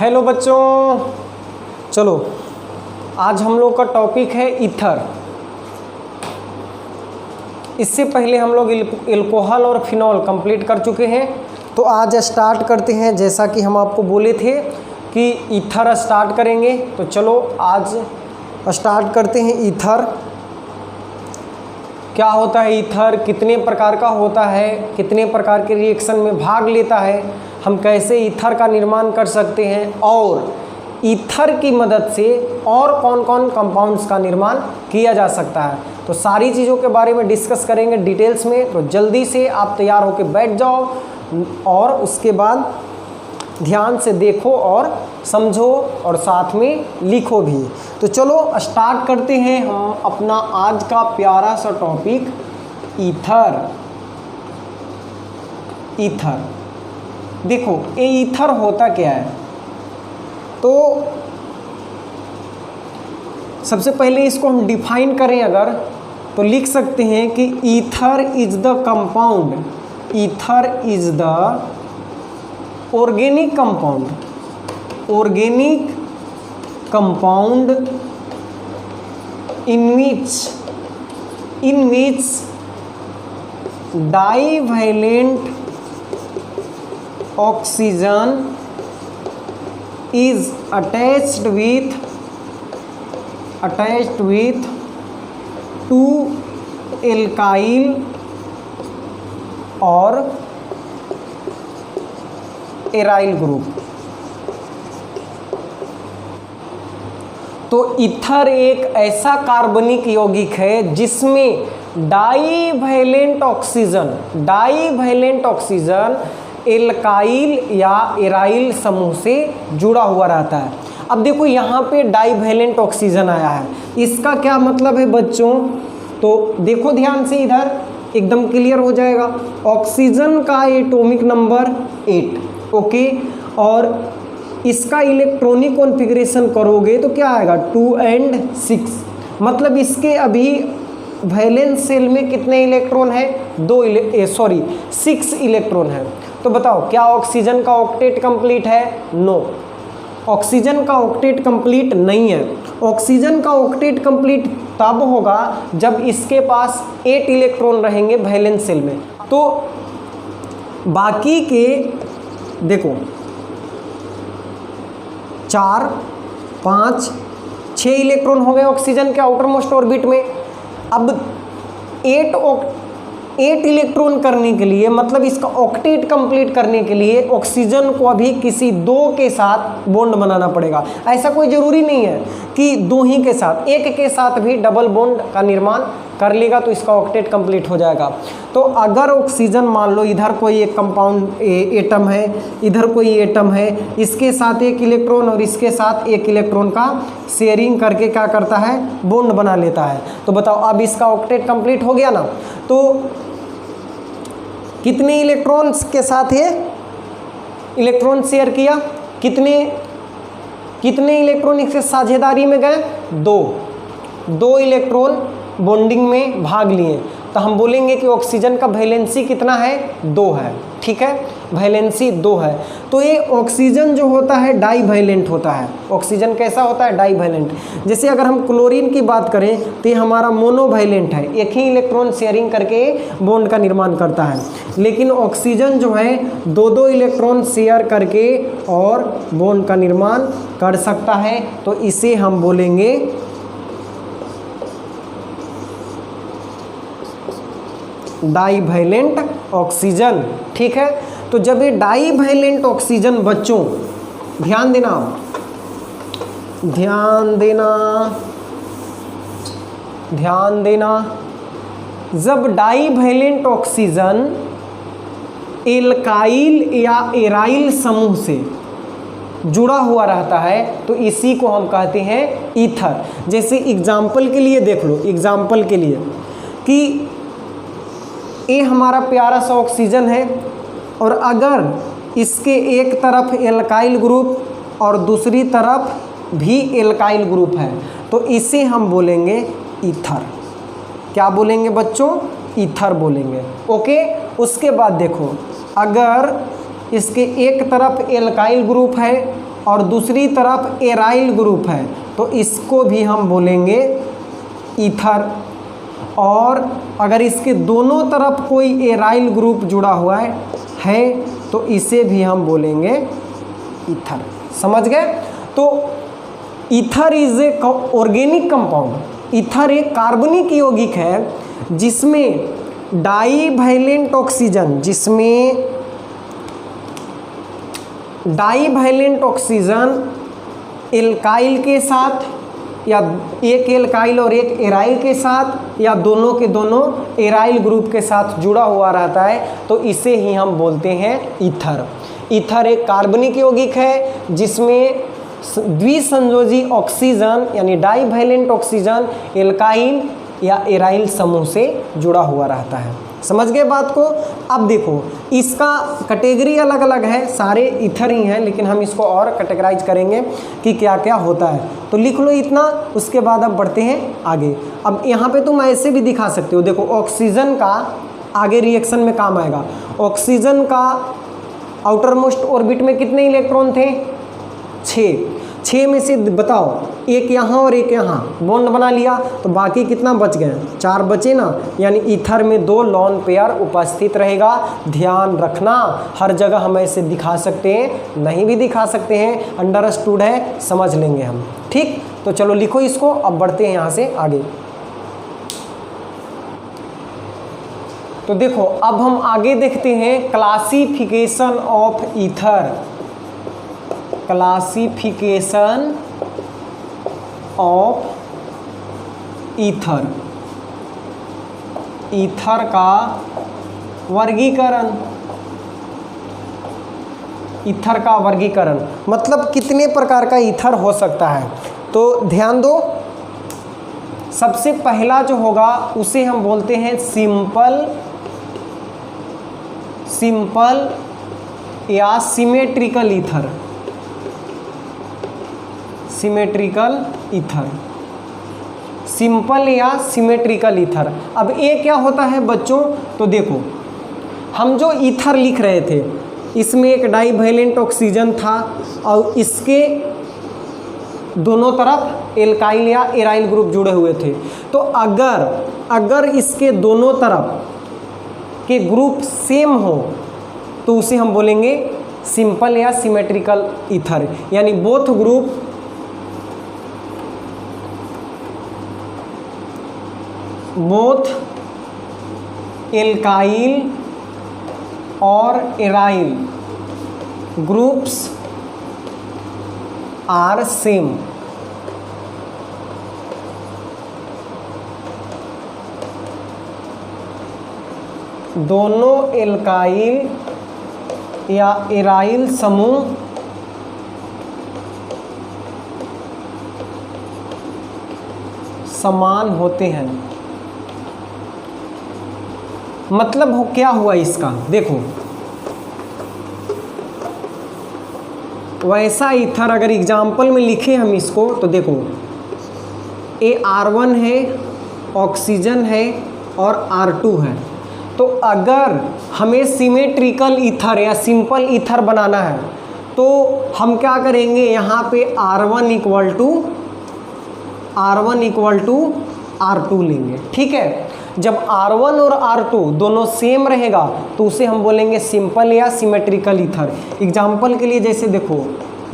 Hello बच्चों, चलो आज हम लोग का टॉपिक है ईथर। इससे पहले हम लोग एल्कोहल और फिनॉल कंप्लीट कर चुके हैं। तो आज स्टार्ट करते हैं, जैसा कि हम आपको बोले थे कि ईथर स्टार्ट करेंगे। तो चलो आज स्टार्ट करते हैं। ईथर क्या होता है, ईथर कितने प्रकार का होता है, कितने प्रकार के रिएक्शन में भाग लेता है, हम कैसे ईथर का निर्माण कर सकते हैं और ईथर की मदद से और कौन कौन कंपाउंड्स का निर्माण किया जा सकता है। तो सारी चीज़ों के बारे में डिस्कस करेंगे डिटेल्स में। तो जल्दी से आप तैयार होकर बैठ जाओ और उसके बाद ध्यान से देखो और समझो और साथ में लिखो भी। तो चलो स्टार्ट करते हैं हम अपना आज का प्यारा सा टॉपिक ईथर। ईथर देखो, ये ईथर होता क्या है। तो सबसे पहले इसको हम डिफाइन करें अगर, तो लिख सकते हैं कि ether is the compound, ether is the organic compound, organic compound in which divalent oxygen is attached with two alkyl और एराइल ग्रुप। तो ईथर एक ऐसा कार्बनिक यौगिक है जिसमें डाईवैलेंट ऑक्सीजन एल्काइल या एराइल समूह से जुड़ा हुआ रहता है। अब देखो यहाँ पे डाईवैलेंट ऑक्सीजन आया है, इसका क्या मतलब है बच्चों। तो देखो ध्यान से, इधर एकदम क्लियर हो जाएगा। ऑक्सीजन का एटॉमिक नंबर 8, ओके, और इसका इलेक्ट्रॉनिक कॉन्फ़िगरेशन करोगे तो क्या आएगा 2 and 6। मतलब इसके अभी वैलेंस सेल में कितने इलेक्ट्रॉन है, 6 इलेक्ट्रॉन है। तो बताओ क्या ऑक्सीजन का ऑक्टेट कंप्लीट है? नो, ऑक्सीजन का ऑक्टेट कंप्लीट नहीं है। ऑक्सीजन का ऑक्टेट कंप्लीट तब होगा जब इसके पास 8 इलेक्ट्रॉन रहेंगे वैलेंस सेल में। तो बाकी के देखो 4, 5, 6 इलेक्ट्रॉन हो गए ऑक्सीजन के आउटर मोस्ट ऑर्बिट में। अब 8 इलेक्ट्रॉन करने के लिए, मतलब इसका ऑक्टेट कंप्लीट करने के लिए ऑक्सीजन को अभी किसी 2 के साथ बॉन्ड बनाना पड़ेगा। ऐसा कोई ज़रूरी नहीं है कि 2 ही के साथ, 1 के साथ भी डबल बॉन्ड का निर्माण कर लेगा तो इसका ऑक्टेट कंप्लीट हो जाएगा। तो अगर ऑक्सीजन मान लो इधर कोई एक कंपाउंड एटम है, इधर कोई एटम है, इसके साथ 1 इलेक्ट्रॉन और इसके साथ 1 इलेक्ट्रॉन का शेयरिंग करके क्या करता है, बॉन्ड बना लेता है। तो बताओ अब इसका ऑक्टेट कंप्लीट हो गया ना। तो कितने इलेक्ट्रॉन्स के साथ है इलेक्ट्रॉन शेयर किया, कितने इलेक्ट्रॉन इसके साझेदारी में गए, 2 इलेक्ट्रॉन बॉन्डिंग में भाग लिए। तो हम बोलेंगे कि ऑक्सीजन का वैलेंसी कितना है, 2 है। ठीक है, वैलेंसी 2 है। तो ये ऑक्सीजन जो होता है डाईवैलेंट होता है। ऑक्सीजन कैसा होता है, डाईवैलेंट। जैसे अगर हम क्लोरीन की बात करें तो ये हमारा मोनोवैलेंट है, एक ही इलेक्ट्रॉन शेयरिंग करके बॉन्ड का निर्माण करता है। लेकिन ऑक्सीजन जो है 2 इलेक्ट्रॉन शेयर करके और बॉन्ड का निर्माण कर सकता है। तो इसे हम बोलेंगे डाईवैलेंट ऑक्सीजन। ठीक है, तो जब ये डाईवैलेंट ऑक्सीजन, बच्चों ध्यान देना, जब डाईवैलेंट ऑक्सीजन एल्काइल या एराइल समूह से जुड़ा हुआ रहता है तो इसी को हम कहते हैं ईथर। जैसे एग्जाम्पल के लिए देख लो, एग्जाम्पल के लिए कि ये हमारा प्यारा सा ऑक्सीजन है और अगर इसके एक तरफ एल्काइल ग्रुप और दूसरी तरफ भी एल्काइल ग्रुप है तो इसे हम बोलेंगे ईथर। क्या बोलेंगे बच्चों, ईथर बोलेंगे। ओके, उसके बाद देखो अगर इसके एक तरफ एल्काइल ग्रुप है और दूसरी तरफ एराइल ग्रुप है तो इसको भी हम बोलेंगे ईथर। और अगर इसके दोनों तरफ कोई एराइल ग्रुप जुड़ा हुआ है तो इसे भी हम बोलेंगे ईथर। समझ गए? तो ether is a organic compound. Ether एक कार्बनिक यौगिक है जिसमें डाईवैलेंट ऑक्सीजन एल्काइल के साथ या एक एल्काइल और एक एराइल के साथ या दोनों के दोनों एराइल ग्रुप के साथ जुड़ा हुआ रहता है तो इसे ही हम बोलते हैं ईथर। ईथर एक कार्बनिक यौगिक है जिसमें द्विसंयोजी ऑक्सीजन यानी डाईवैलेंट ऑक्सीजन एल्काइल या एराइल समूह से जुड़ा हुआ रहता है। समझ गए बात को? अब देखो इसका कैटेगरी अलग अलग है, सारे ईथर ही हैं लेकिन हम इसको और कैटेगराइज करेंगे कि क्या क्या होता है। तो लिख लो इतना, उसके बाद अब बढ़ते हैं आगे। अब यहाँ पे तुम ऐसे भी दिखा सकते हो, देखो ऑक्सीजन का आगे रिएक्शन में काम आएगा। ऑक्सीजन का आउटर मोस्ट ऑर्बिट में कितने इलेक्ट्रॉन थे? 6 में से बताओ, एक यहाँ और एक यहाँ बॉन्ड बना लिया तो बाकी कितना बच गए? 4 बचे ना। यानी ईथर में 2 लॉन पेयर उपस्थित रहेगा। ध्यान रखना, हर जगह हम ऐसे दिखा सकते हैं, नहीं भी दिखा सकते हैं, अंडरस्टूड है, समझ लेंगे हम। ठीक, तो चलो लिखो इसको। अब बढ़ते हैं यहाँ से आगे। तो देखो अब हम आगे देखते हैं classification of ether. Classification of ether, ether का वर्गीकरण। ईथर का वर्गीकरण मतलब कितने प्रकार का ईथर हो सकता है। तो ध्यान दो, सबसे पहला जो होगा उसे हम बोलते हैं सिंपल या symmetrical ether. Symmetrical ether, simple या सिमेट्रिकल ईथर। अब ये क्या होता है बच्चों? तो देखो हम जो ईथर लिख रहे थे इसमें एक डाईवैलेंट ऑक्सीजन था और इसके दोनों तरफ एल्काइल या एराइल ग्रुप जुड़े हुए थे। तो अगर इसके दोनों तरफ के ग्रुप सेम हो तो उसे हम बोलेंगे सिंपल या सिमेट्रिकल ईथर। यानी बोथ एल्काइल और एराइल ग्रुप्स आर सेम। दोनों एल्काइल या एराइल समूह समान होते हैं। मतलब हो क्या हुआ इसका? देखो वैसा ईथर अगर एग्जाम्पल में लिखे हम इसको तो देखो ये R1 है, ऑक्सीजन है और R2 है। तो अगर हमें सिमेट्रिकल ईथर या सिंपल ईथर बनाना है तो हम क्या करेंगे, यहाँ पे R1 इक्वल टू R2 लेंगे। ठीक है, जब R1 और R2 दोनों सेम रहेगा तो उसे हम बोलेंगे सिंपल या सिमेट्रिकल ईथर। एग्जाम्पल के लिए जैसे देखो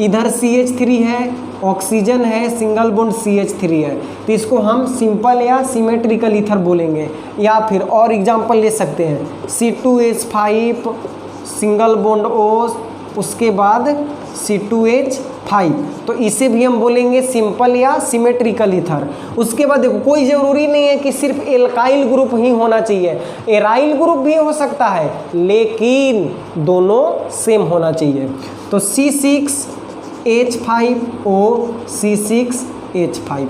इधर CH3 है, ऑक्सीजन है, सिंगल बॉन्ड CH3 है, तो इसको हम सिंपल या सिमेट्रिकल ईथर बोलेंगे। या फिर और एग्जाम्पल ले सकते हैं C2H5 सिंगल बॉन्ड O, उसके बाद C2H5, तो इसे भी हम बोलेंगे सिंपल या सिमेट्रिकल ईथर। उसके बाद देखो कोई ज़रूरी नहीं है कि सिर्फ एल्काइल ग्रुप ही होना चाहिए, एराइल ग्रुप भी हो सकता है लेकिन दोनों सेम होना चाहिए। तो C6H5O, C6H5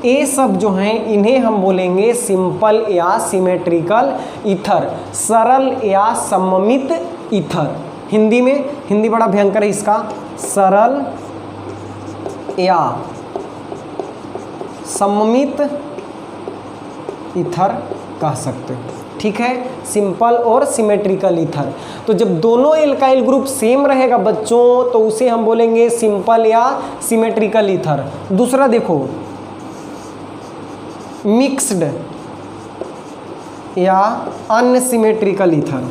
ये सब जो हैं इन्हें हम बोलेंगे सिंपल या सिमेट्रिकल ईथर, सरल या सममित ईथर। हिंदी में, हिंदी बड़ा भयंकर है इसका, सरल या सममित ईथर कह सकते हैं। ठीक है, सिंपल और सिमेट्रिकल ईथर। तो जब दोनों एल्काइल ग्रुप सेम रहेगा बच्चों तो उसे हम बोलेंगे सिंपल या सिमेट्रिकल ईथर। दूसरा देखो, मिक्स्ड या अनसिमेट्रिकल ईथर,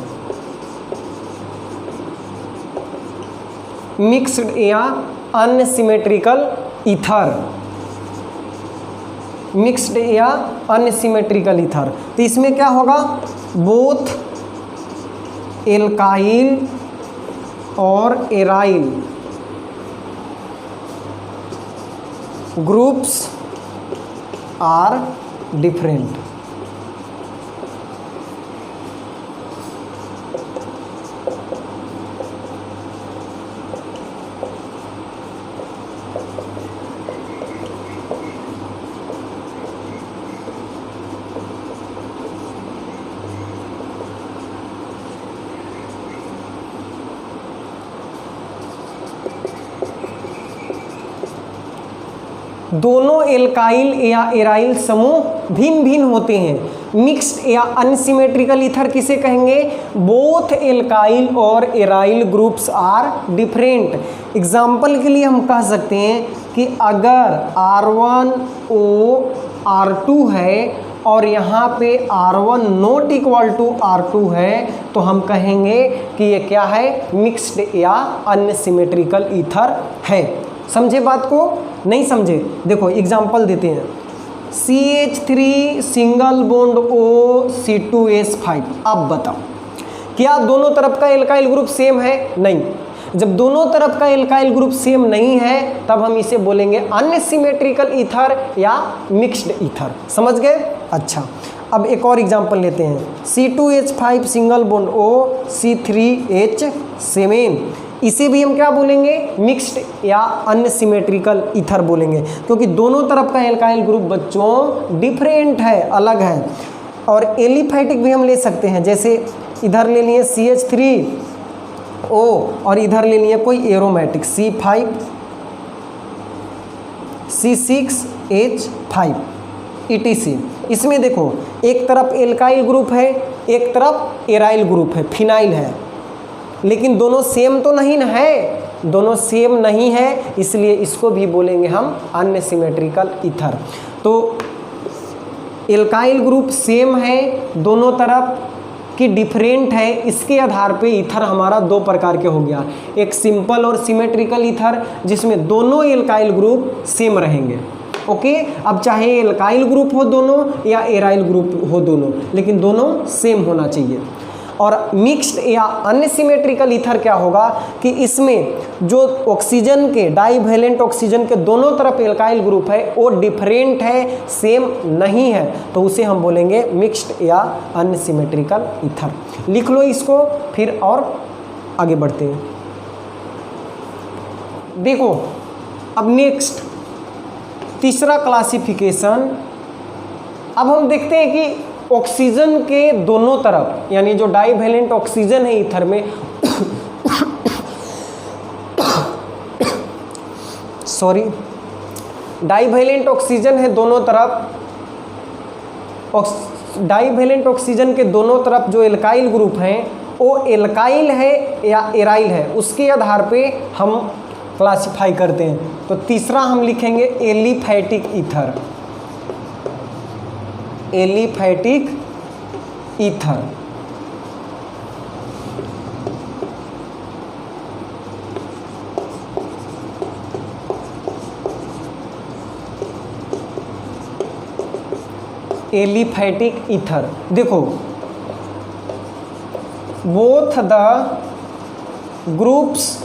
मिक्स्ड या अनसिमेट्रिकल ईथर, मिक्स्ड या अनसिमेट्रिकल ईथर। तो इसमें क्या होगा, बोथ एल्काइल और एराइल ग्रुप्स आर डिफरेंट। दोनों एल्काइल या एराइल समूह भिन्न भिन्न होते हैं। मिक्स्ड या अनसिमेट्रिकल ईथर किसे कहेंगे, बोथ एल्काइल और aryl groups are different. Example के लिए हम कह सकते हैं कि अगर R1O R2 है और यहाँ पे R1 not equal to R2 है तो हम कहेंगे कि ये क्या है, मिक्स्ड या अनसिमेट्रिकल ईथर है। समझे बात को, नहीं समझे? देखो एग्जाम्पल देते हैं, CH3 single bond O C2H5। अब बताओ क्या दोनों तरफ का एल्काइल ग्रुप सेम है? नहीं। जब दोनों तरफ का एल्काइल ग्रुप सेम नहीं है तब हम इसे बोलेंगे अनसिमेट्रिकल ईथर या मिक्स्ड ईथर। समझ गए? अच्छा, अब एक और एग्जांपल लेते हैं, C2H5 single bond O C3H7। इसे भी हम क्या बोलेंगे, मिक्स्ड या अनसिमेट्रिकल ईथर बोलेंगे, क्योंकि दोनों तरफ का एल्काइल ग्रुप बच्चों डिफरेंट है, अलग है। और एलिफैटिक भी हम ले सकते हैं, जैसे इधर ले लिए CH3O और इधर ले लिए कोई एरोमेटिक C5 C6H5 ETC। इसमें देखो एक तरफ एल्काइल ग्रुप है, एक तरफ एराइल ग्रुप है, फिनाइल है, लेकिन दोनों सेम तो नहीं ना है, दोनों सेम नहीं है, इसलिए इसको भी बोलेंगे हम अनसिमेट्रिकल ईथर। तो एल्काइल ग्रुप सेम है, दोनों तरफ की डिफरेंट है, इसके आधार पे ईथर हमारा दो प्रकार के हो गया, एक सिंपल और सिमेट्रिकल ईथर जिसमें दोनों एल्काइल ग्रुप सेम रहेंगे। ओके, अब चाहे एल्काइल ग्रुप हो दोनों या एराइल ग्रुप हो दोनों, लेकिन दोनों सेम होना चाहिए। और मिक्स्ड या अनसिमेट्रिकल ईथर क्या होगा कि इसमें जो ऑक्सीजन के डाइवैलेंट ऑक्सीजन के दोनों तरफ एल्काइल ग्रुप है वो डिफरेंट है, सेम नहीं है, तो उसे हम बोलेंगे मिक्स्ड या अनसिमेट्रिकल ईथर। लिख लो इसको, फिर और आगे बढ़ते हैं। देखो अब नेक्स्ट तीसरा क्लासिफिकेशन, अब हम देखते हैं कि ऑक्सीजन के दोनों तरफ, यानी जो डाइवैलेंट ऑक्सीजन है ईथर में सॉरी, डाइवैलेंट ऑक्सीजन है दोनों तरफ, डाइवैलेंट ऑक्सीजन के दोनों तरफ जो एल्काइल ग्रुप हैं वो एल्काइल है या एराइल है, उसके आधार पे हम क्लासिफाई करते हैं। तो तीसरा हम लिखेंगे aliphatic ether, aliphatic ether. Aliphatic ether देखो, both the groups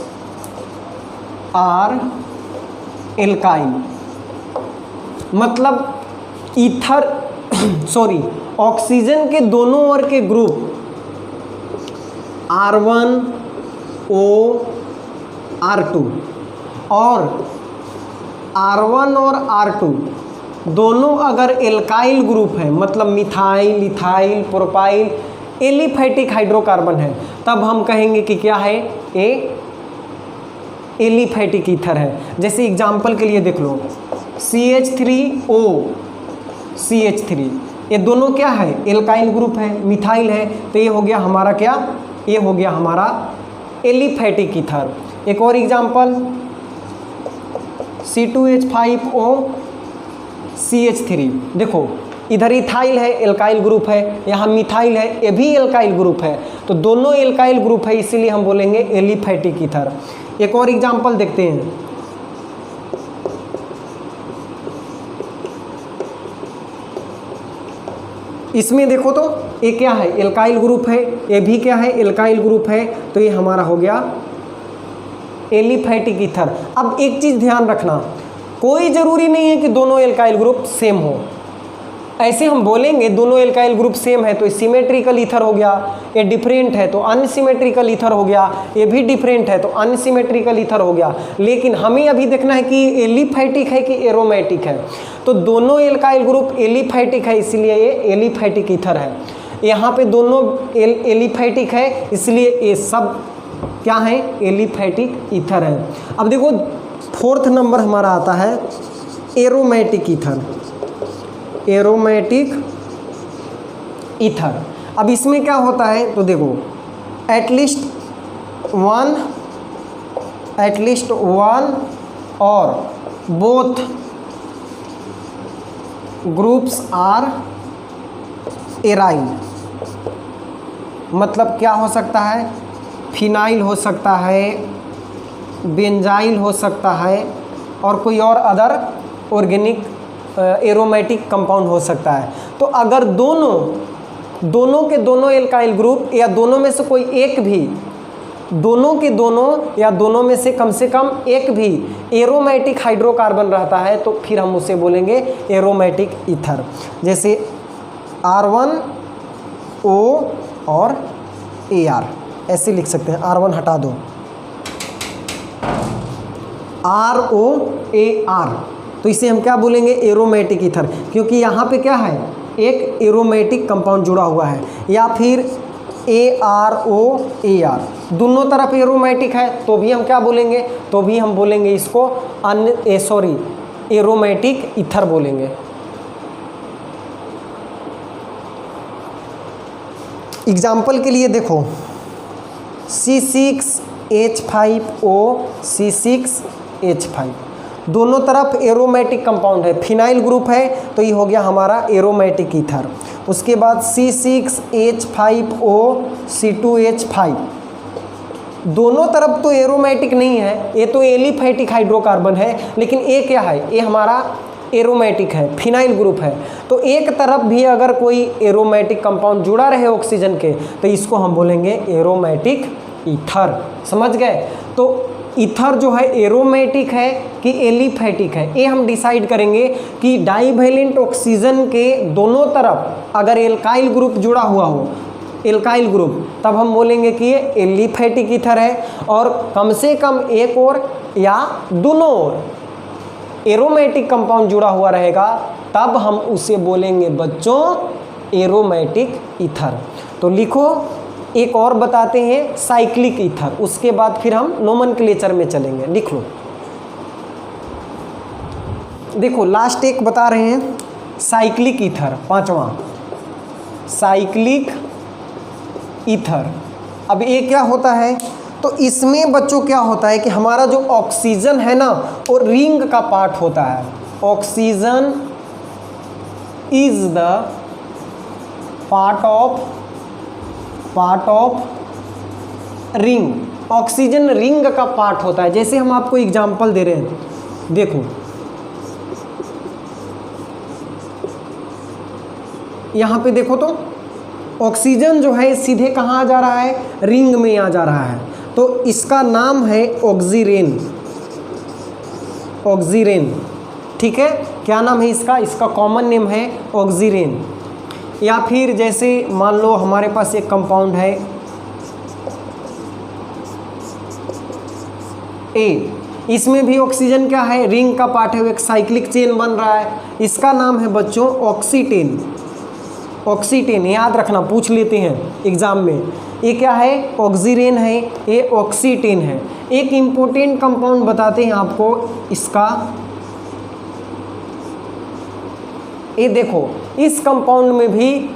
are alkyl, मतलब ईथर सॉरी ऑक्सीजन के दोनों ओर के ग्रुप R1O R2 और R1 और R2 दोनों अगर एल्काइल ग्रुप है, मतलब methyl, ethyl, propyl, aliphatic hydrocarbon है, तब हम कहेंगे कि क्या है, ए एलिफैटिक ईथर है। जैसे एग्जाम्पल के लिए देख लो, CH3O CH3 ये दोनों क्या है, एल्काइल ग्रुप है, मिथाइल है, तो ये हो गया हमारा क्या, ये हो गया हमारा एलिफैटिक ईथर। एक और एग्जांपल C2H5OCH3, देखो इधर इथाइल है, एल्काइल ग्रुप है, यहाँ मिथाइल है, ये भी एल्काइल ग्रुप है, तो दोनों एल्काइल ग्रुप है, इसीलिए हम बोलेंगे एलिफैटिक ईथर। एक और एग्जांपल देखते हैं, इसमें देखो तो ये क्या है, एल्काइल ग्रुप है, ये भी क्या है, एल्काइल ग्रुप है, तो ये हमारा हो गया एलिफैटिक ईथर। अब एक चीज़ ध्यान रखना, कोई ज़रूरी नहीं है कि दोनों एल्काइल ग्रुप सेम हो। ऐसे हम बोलेंगे दोनों एल्काइल ग्रुप सेम है तो सिमेट्रिकल ईथर हो गया, ये डिफरेंट है तो अनसिमेट्रिकल ईथर हो गया, ये भी डिफरेंट है तो अनसिमेट्रिकल ईथर हो गया। लेकिन हमें अभी देखना है कि एलिफैटिक है कि एरोमेटिक है, तो दोनों एल्काइल ग्रुप एलिफैटिक है, इसलिए ये एलिफैटिक ईथर है। यहाँ पे दोनों एलिफैटिक है, इसलिए ये सब क्या है, एलिफैटिक ईथर है। अब देखो फोर्थ नंबर हमारा आता है एरोमेटिक ईथर, एरोमेटिक ईथर। अब इसमें क्या होता है, तो देखो एटलीस्ट वन और बोथ ग्रुप्स आर एराइल, मतलब क्या हो सकता है, फिनाइल हो सकता है, बेंजाइल हो सकता है, और कोई और अदर ऑर्गेनिक एरोमेटिक कंपाउंड हो सकता है। तो अगर दोनों के दोनों एल्काइल ग्रुप या दोनों में से कोई एक भी, दोनों के दोनों या दोनों में से कम एक भी एरोमेटिक हाइड्रोकार्बन रहता है, तो फिर हम उसे बोलेंगे एरोमेटिक ईथर। जैसे R1O और AR, ऐसे लिख सकते हैं, R1 हटा दो, ROAR, तो इसे हम क्या बोलेंगे, एरोमेटिक ईथर, क्योंकि यहाँ पे क्या है, एक एरोमेटिक कंपाउंड जुड़ा हुआ है। या फिर AROAR, दोनों तरफ एरोमेटिक है, तो भी हम क्या बोलेंगे, तो भी हम बोलेंगे इसको एरोमेटिक ईथर बोलेंगे। एग्जाम्पल के लिए देखो C6H5O C6H5, दोनों तरफ एरोमेटिक कंपाउंड है, फिनाइल ग्रुप है, तो ये हो गया हमारा एरोमेटिक ईथर। उसके बाद C6H5O C2H5, दोनों तरफ तो एरोमेटिक नहीं है, ये तो एलिफैटिक हाइड्रोकार्बन है, लेकिन ये क्या है, ये हमारा एरोमेटिक है, फिनाइल ग्रुप है। तो एक तरफ भी अगर कोई एरोमेटिक कंपाउंड जुड़ा रहे ऑक्सीजन के, तो इसको हम बोलेंगे एरोमेटिक ईथर। समझ गए? तो ईथर जो है एरोमेटिक है कि एलिफैटिक है, ये हम डिसाइड करेंगे कि डाइवैलेंट ऑक्सीजन के दोनों तरफ अगर एल्काइल ग्रुप जुड़ा हुआ हो, एल्काइल ग्रुप, तब हम बोलेंगे कि ये एलिफैटिक ईथर है, और कम से कम एक और या दोनों और एरोमेटिक कंपाउंड जुड़ा हुआ रहेगा, तब हम उसे बोलेंगे बच्चों एरोमेटिक ईथर। तो लिखो, एक और बताते हैं साइक्लिक ईथर, उसके बाद फिर हम नोमेनक्लेचर में चलेंगे। लिख लो, देखो लास्ट एक बता रहे हैं साइक्लिक ईथर, पांचवा साइक्लिक ईथर। अब ये क्या होता है, तो इसमें बच्चों क्या होता है कि हमारा जो ऑक्सीजन है ना, वो रिंग का पार्ट होता है। Oxygen is the part of ring, oxygen ring का पार्ट होता है। जैसे हम आपको एग्जांपल दे रहे हैं, देखो यहाँ पे देखो, तो ऑक्सीजन जो है सीधे कहाँ जा रहा है, रिंग में आ जा रहा है, तो इसका नाम है ऑक्सीरेन। ऑक्सीरेन, ठीक है, क्या नाम है इसका, इसका कॉमन नेम है ऑक्सीरेन। या फिर जैसे मान लो हमारे पास एक कंपाउंड है ए, इसमें भी ऑक्सीजन क्या है, रिंग का पार्ट है, एक साइक्लिक चेन बन रहा है, इसका नाम है बच्चों ऑक्सीटेन। ऑक्सीटेन याद रखना, पूछ लेते हैं एग्जाम में, ये क्या है, ऑक्सीरेन है, ये ऑक्सीटेन है। एक इम्पोर्टेंट कंपाउंड बताते हैं आपको, इसका ये देखो इस कंपाउंड में भी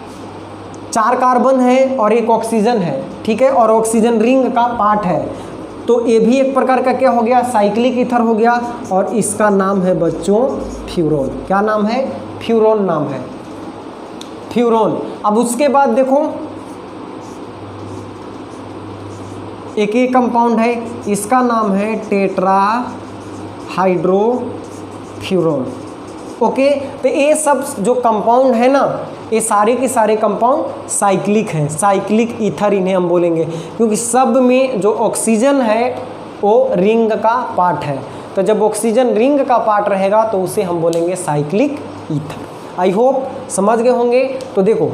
4 कार्बन है और एक ऑक्सीजन है, ठीक है, और ऑक्सीजन रिंग का पार्ट है, तो ये भी एक प्रकार का क्या हो गया, साइक्लिक ईथर हो गया, और इसका नाम है बच्चों फ्यूरोन। क्या नाम है? फ्यूरोन नाम है, फ्यूरोन। अब उसके बाद देखो एक ही कंपाउंड है, इसका नाम है टेट्रा हाइड्रोफ्यूरोन। ओके, तो ये सब जो कंपाउंड है ना, ये सारे के सारे कंपाउंड साइक्लिक हैं, साइक्लिक ईथर इन्हें हम बोलेंगे, क्योंकि सब में जो ऑक्सीजन है वो रिंग का पार्ट है। तो जब ऑक्सीजन रिंग का पार्ट रहेगा तो उसे हम बोलेंगे साइक्लिक ईथर। आई होप समझ गए होंगे। तो देखो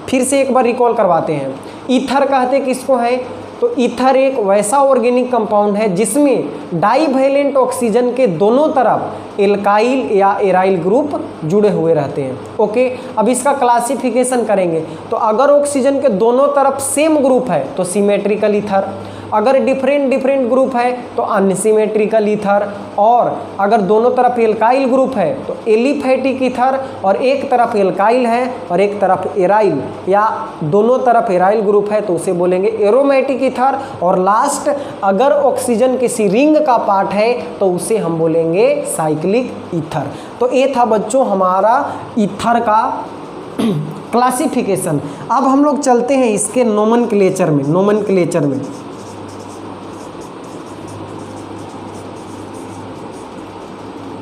फिर से एक बार रिकॉल करवाते हैं। ईथर कहते किसको है? तो ईथर एक वैसा ऑर्गेनिक कंपाउंड है जिसमें डाईवैलेंट ऑक्सीजन के दोनों तरफ एल्काइल या एराइल ग्रुप जुड़े हुए रहते हैं। ओके, अब इसका क्लासिफिकेशन करेंगे तो अगर ऑक्सीजन के दोनों तरफ सेम ग्रुप है तो सिमेट्रिकल ईथर, अगर डिफरेंट ग्रुप है तो अनसिमेट्रिकल ईथर, और अगर दोनों तरफ एल्काइल ग्रुप है तो एलिफेटिक ईथर, और एक तरफ एल्काइल है और एक तरफ एराइल या दोनों तरफ एराइल ग्रुप है तो उसे बोलेंगे एरोमेटिक ईथर, और लास्ट अगर ऑक्सीजन किसी रिंग का पार्ट है तो उसे हम बोलेंगे साइक्लिक ईथर। तो ये था बच्चों हमारा ईथर का क्लासिफिकेशन। अब हम लोग चलते हैं इसके नोमेनक्लेचर में।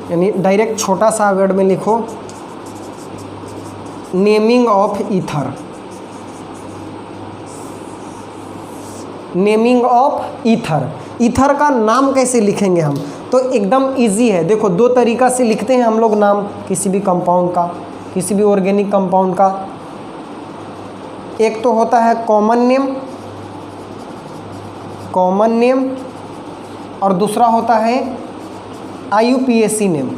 यानी डायरेक्ट छोटा सा वर्ड में लिखो, naming of ether. Naming of ether, ether का नाम कैसे लिखेंगे हम? तो एकदम इजी है। देखो 2 तरीका से लिखते हैं हम लोग नाम किसी भी कंपाउंड का, किसी भी ऑर्गेनिक कंपाउंड का। एक तो होता है कॉमन नेम, और दूसरा होता है IUPAC नेम,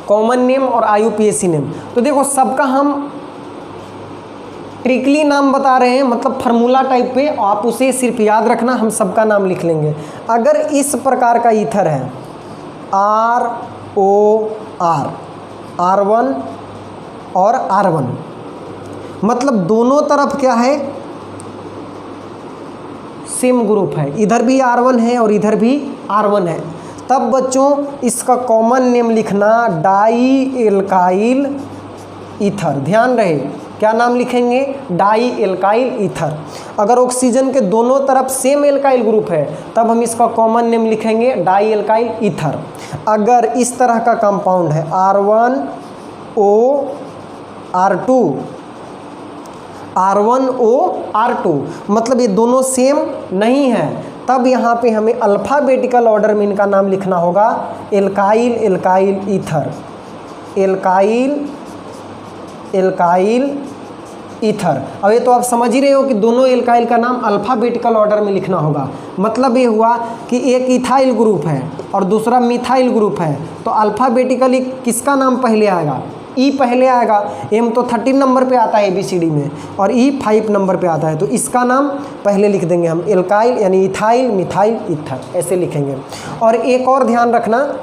कॉमन नेम और IUPAC नेम। तो देखो सबका हम ट्रिकली नाम बता रहे हैं, मतलब फार्मूला टाइप पे, आप उसे सिर्फ याद रखना, हम सबका नाम लिख लेंगे। अगर इस प्रकार का ईथर है ROR, R1 और R1, मतलब दोनों तरफ क्या है, सेम ग्रुप है, इधर भी R1 है और इधर भी R1 है, तब बच्चों इसका कॉमन नेम लिखना डाई एल्काइल ईथर। ध्यान रहे क्या नाम लिखेंगे, डाई एल्काइल ईथर। अगर ऑक्सीजन के दोनों तरफ सेम एल्काइल ग्रुप है तब हम इसका कॉमन नेम लिखेंगे डाई एल्काइल ईथर। अगर इस तरह का कंपाउंड है R1O R2, मतलब ये दोनों सेम नहीं है, तब यहाँ पे हमें अल्फ़ाबेटिकल ऑर्डर में इनका नाम लिखना होगा alkyl alkyl ether, alkyl ether. अब ये तो आप समझ ही रहे हो कि दोनों एल्काइल का नाम अल्फ़ाबेटिकल ऑर्डर में लिखना होगा। मतलब ये हुआ कि एक इथाइल ग्रुप है और दूसरा मिथाइल ग्रुप है, तो अल्फ़ाबेटिकली किसका नाम पहले आएगा, ई पहले आएगा। एम तो 13 नंबर पे आता है ABCD में और ई 5 नंबर पे आता है, तो इसका नाम पहले लिख देंगे हम एल्काइल, यानी इथाइल मिथाइल ईथर, ऐसे लिखेंगे। और एक और ध्यान रखना,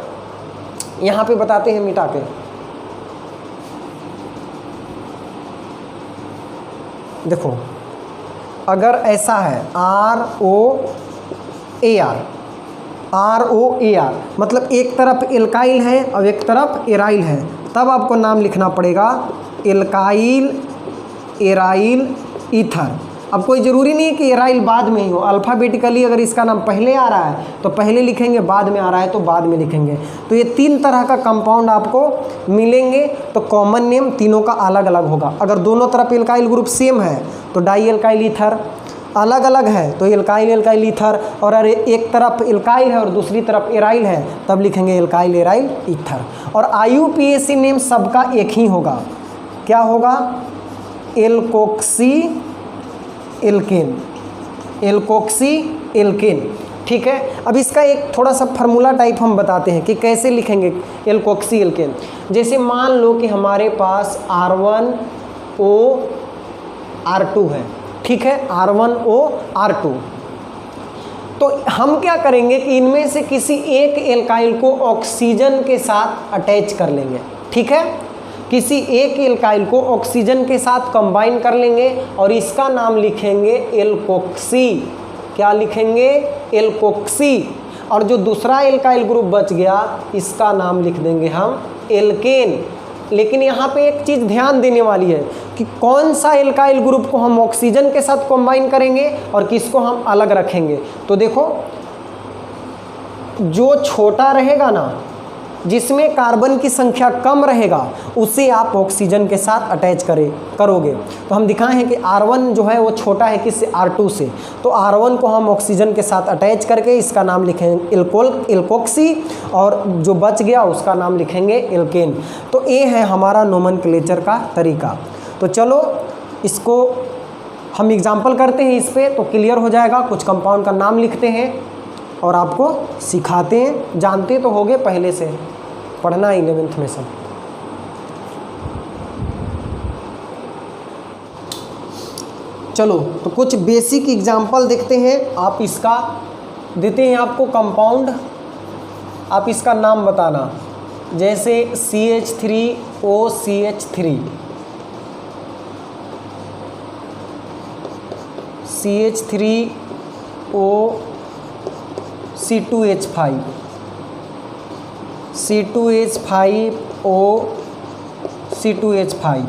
यहाँ पे बताते हैं मिटा के, देखो अगर ऐसा है ROAR, मतलब एक तरफ एल्काइल है और एक तरफ एराइल है, तब आपको नाम लिखना पड़ेगा एल्काइल एराइल ईथर। अब कोई ज़रूरी नहीं है कि एराइल बाद में ही हो, अल्फ़ाबेटिकली अगर इसका नाम पहले आ रहा है तो पहले लिखेंगे, बाद में आ रहा है तो बाद में लिखेंगे। तो ये 3 तरह का कंपाउंड आपको मिलेंगे, तो कॉमन नेम तीनों का अलग अलग होगा। अगर दोनों तरफ एल्काइल ग्रुप सेम है तो डाई एल्काइल ईथर, अलग अलग है तो एल्काइल एल्काइल ईथर, और अरे एक तरफ एल्काइल है और दूसरी तरफ एराइल है तब लिखेंगे एल्काइल एराइल ईथर। और IUPAC नेम सबका एक ही होगा, क्या होगा, एल्कोक्सी एल्केन। ठीक है, अब इसका एक थोड़ा सा फार्मूला टाइप हम बताते हैं कि कैसे लिखेंगे एल्कोक्सी एल्केन। जैसे मान लो कि हमारे पास R1O R2 है, ठीक है, R1O R2, तो हम क्या करेंगे कि इनमें से किसी एक एल्काइल को ऑक्सीजन के साथ अटैच कर लेंगे, ठीक है। किसी एक एल्काइल को ऑक्सीजन के साथ कंबाइन कर लेंगे और इसका नाम लिखेंगे एल्कोक्सी। क्या लिखेंगे? एल्कोक्सी। और जो दूसरा एल्काइल ग्रुप बच गया इसका नाम लिख देंगे हम एल्केन। लेकिन यहाँ पे एक चीज़ ध्यान देने वाली है कि कौन सा एल्काइल ग्रुप को हम ऑक्सीजन के साथ कंबाइन करेंगे और किसको हम अलग रखेंगे। तो देखो, जो छोटा रहेगा ना, जिसमें कार्बन की संख्या कम रहेगा, उसे आप ऑक्सीजन के साथ अटैच करोगे। तो हम दिखाए हैं कि R1 जो है वो छोटा है किससे? R2 से। तो R1 को हम ऑक्सीजन के साथ अटैच करके इसका नाम लिखेंगे एल्कोक्सी, और जो बच गया उसका नाम लिखेंगे एल्केन। तो ये है हमारा नोमेनक्लेचर का तरीका। तो चलो इसको हम एग्जाम्पल करते हैं इस पर, तो क्लियर हो जाएगा। कुछ कंपाउंड का नाम लिखते हैं और आपको सिखाते हैं। जानते तो होगे पहले से, पढ़ना 11th में सब। चलो तो कुछ बेसिक एग्जाम्पल देखते हैं। आप इसका देते हैं आपको कंपाउंड, आप इसका नाम बताना। जैसे CH3OCH3, CH3OC2H5, C2H5OC2H5,